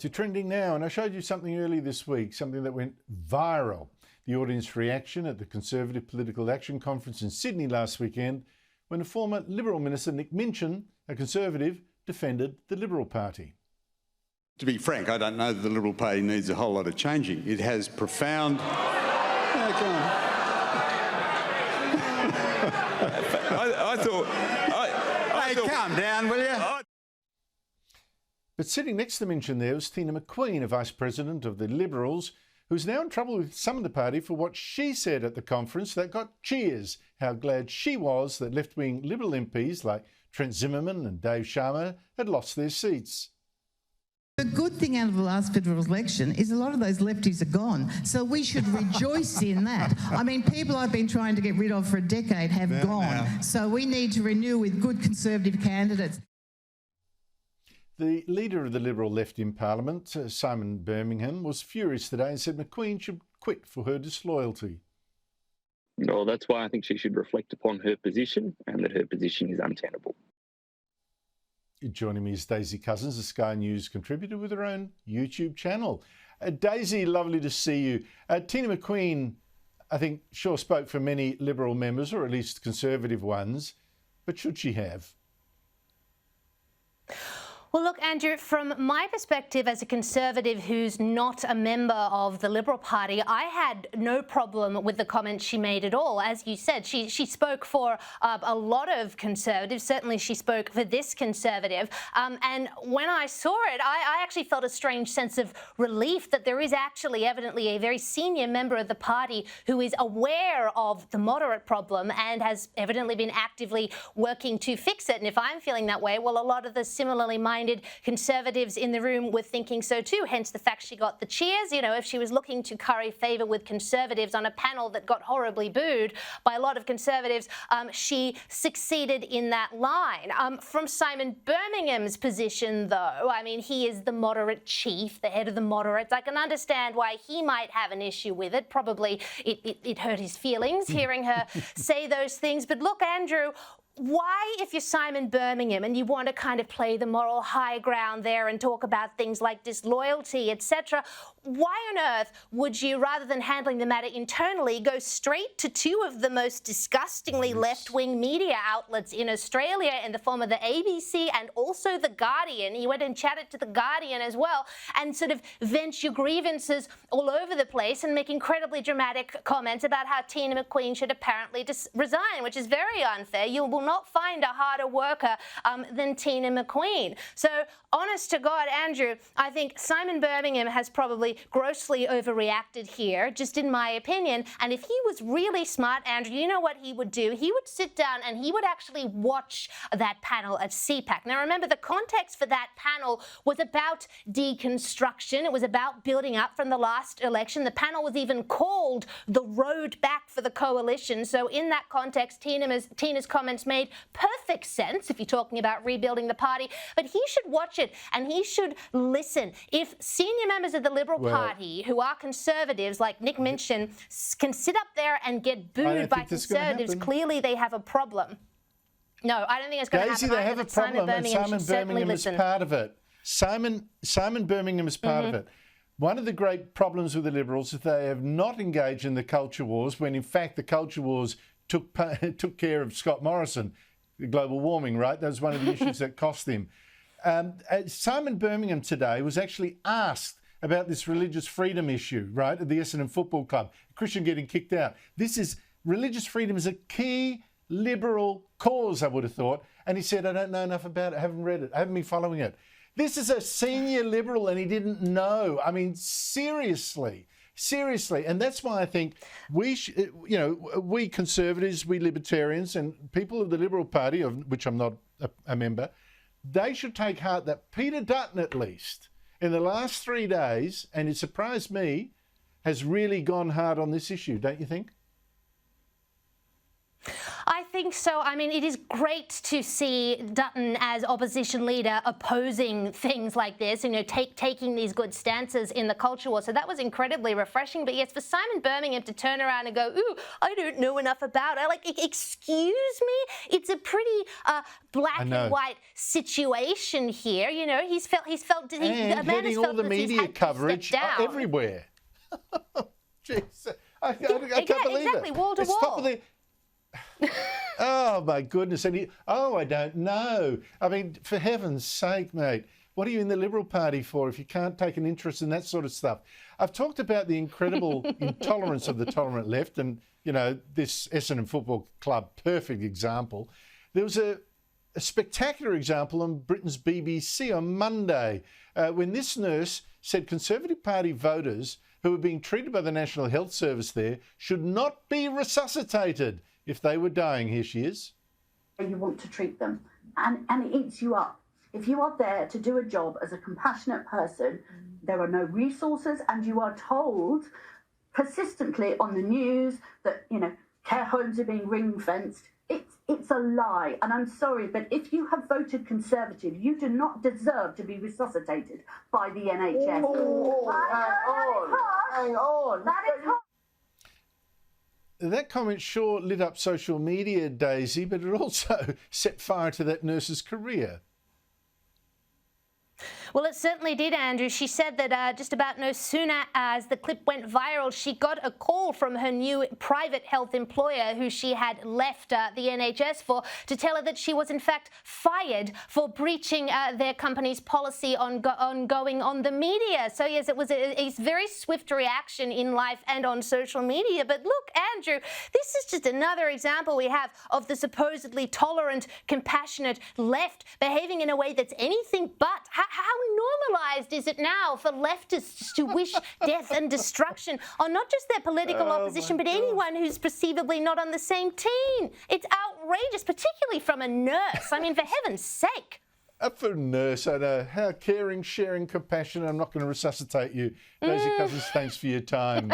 To trending now, and I showed you something earlier this week, something that went viral. The audience reaction at the Conservative Political Action Conference in Sydney last weekend when a former Liberal Minister, Nick Minchin, a Conservative, defended the Liberal Party. To be frank, I don't know that the Liberal Party needs a whole lot of changing. It has profound... I thought... calm down, will you? But sitting next to Minchin there was Tina McQueen, a Vice President of the Liberals, who's now in trouble with some of the party for what she said at the conference that got cheers. How glad she was that left-wing Liberal MPs like Trent Zimmerman and Dave Sharma had lost their seats. The good thing out of the last federal election is a lot of those lefties are gone. So we should rejoice in that. I mean, people I've been trying to get rid of for a decade have gone. So we need to renew with good Conservative candidates. The leader of the Liberal left in Parliament, Simon Birmingham, was furious today and said McQueen should quit for her disloyalty. Well, that's why I think she should reflect upon her position and that her position is untenable. Joining me is Daisy Cousens, a Sky News contributor with her own YouTube channel. Daisy, lovely to see you. Tina McQueen, I think, sure spoke for many Liberal members, or at least Conservative ones, but should she have? Well, look, Andrew, from my perspective as a Conservative who's not a member of the Liberal Party, I had no problem with the comments she made at all. As you said, she spoke for a lot of Conservatives. Certainly she spoke for this Conservative. And when I saw it, I actually felt a strange sense of relief that there is actually evidently a very senior member of the party who is aware of the moderate problem and has evidently been actively working to fix it. And if I'm feeling that way, well, a lot of the similarly minded Conservatives in the room were thinking so too, hence the fact she got the cheers. You know, if she was looking to curry favour with Conservatives on a panel that got horribly booed by a lot of Conservatives, she succeeded in that line. From Simon Birmingham's position, though, I mean, he is the moderate chief, the head of the moderates. I can understand why he might have an issue with it. Probably it hurt his feelings hearing her say those things. But look, Andrew, why, if you're Simon Birmingham and you want to kind of play the moral high ground there and talk about things like disloyalty, etc., why on earth would you, rather than handling the matter internally, go straight to two of the most disgustingly left-wing media outlets in Australia in the form of the ABC and also The Guardian? You went and chatted to The Guardian as well and sort of vent your grievances all over the place and make incredibly dramatic comments about how Tina McQueen should apparently resign, which is very unfair. You will not find a harder worker than Tina McQueen. So, honest to God, Andrew, I think Simon Birmingham has probably grossly overreacted here, just in my opinion. And if he was really smart, Andrew, you know what he would do? He would sit down and he would actually watch that panel at CPAC. Now, remember, the context for that panel was about deconstruction. It was about building up from the last election. The panel was even called The Road Back for the Coalition. So in that context, Tina's comments made perfect sense if you're talking about rebuilding the party. But he should watch it and he should listen. If senior members of the Liberal Party who are Conservatives like Nick Minchin can sit up there and get booed by Conservatives, clearly they have a problem. No, I don't think it's going to happen. Daisy, they have a problem, and Simon Birmingham is part of it. Simon Birmingham is part of it. One of the great problems with the Liberals is they have not engaged in the culture wars when, in fact, the culture wars took care of Scott Morrison, global warming, right? That was one of the issues that cost him. Simon Birmingham today was actually asked about this religious freedom issue, right, at the Essendon Football Club. Christian getting kicked out. Religious freedom is a key Liberal cause, I would have thought. And he said, I don't know enough about it, I haven't read it, I haven't been following it. This is a senior Liberal and he didn't know. I mean, seriously. And that's why I think we Conservatives, we Libertarians and people of the Liberal Party, of which I'm not a member, they should take heart that Peter Dutton, at least, in the last 3 days, and it surprised me, has really gone hard on this issue, don't you think? I think so. I mean, it is great to see Dutton as opposition leader opposing things like this, you know, taking these good stances in the culture war. So that was incredibly refreshing. But yes, for Simon Birmingham to turn around and go, ooh, I don't know enough about it. Like, excuse me? It's a pretty black and white situation here. You know, he's felt and getting all the media coverage everywhere. Jeez, I can't believe exactly, it. wall to wall. Top of the... Oh my goodness! And I don't know. I mean, for heaven's sake, mate, what are you in the Liberal Party for if you can't take an interest in that sort of stuff? I've talked about the incredible intolerance of the tolerant left, and you know, this Essendon Football Club, perfect example. There was a spectacular example on Britain's BBC on Monday when this nurse said Conservative Party voters who were being treated by the National Health Service there should not be resuscitated if they were dying. Here she is. You want to treat them, and it eats you up. If you are there to do a job as a compassionate person, there are no resources, and you are told persistently on the news that, you know, care homes are being ring-fenced. It's a lie, and I'm sorry, but if you have voted Conservative, you do not deserve to be resuscitated by the NHS. Hang on. That is hard. That comment sure lit up social media, Daisy, but it also set fire to that nurse's career. Well, it certainly did, Andrew. She said that just about no sooner as the clip went viral, she got a call from her new private health employer, who she had left the NHS for, to tell her that she was in fact fired for breaching their company's policy on going on the media. So yes, it was a very swift reaction in life and on social media. But look, Andrew, this is just another example we have of the supposedly tolerant, compassionate left behaving in a way that's anything but. How normalised is it now for leftists to wish death and destruction on not just their political opposition, but anyone who's perceivably not on the same team? It's outrageous, particularly from a nurse. I mean, for heaven's sake. For a nurse, I know. How caring, sharing, compassionate. I'm not going to resuscitate you. Daisy Cousens, thanks for your time.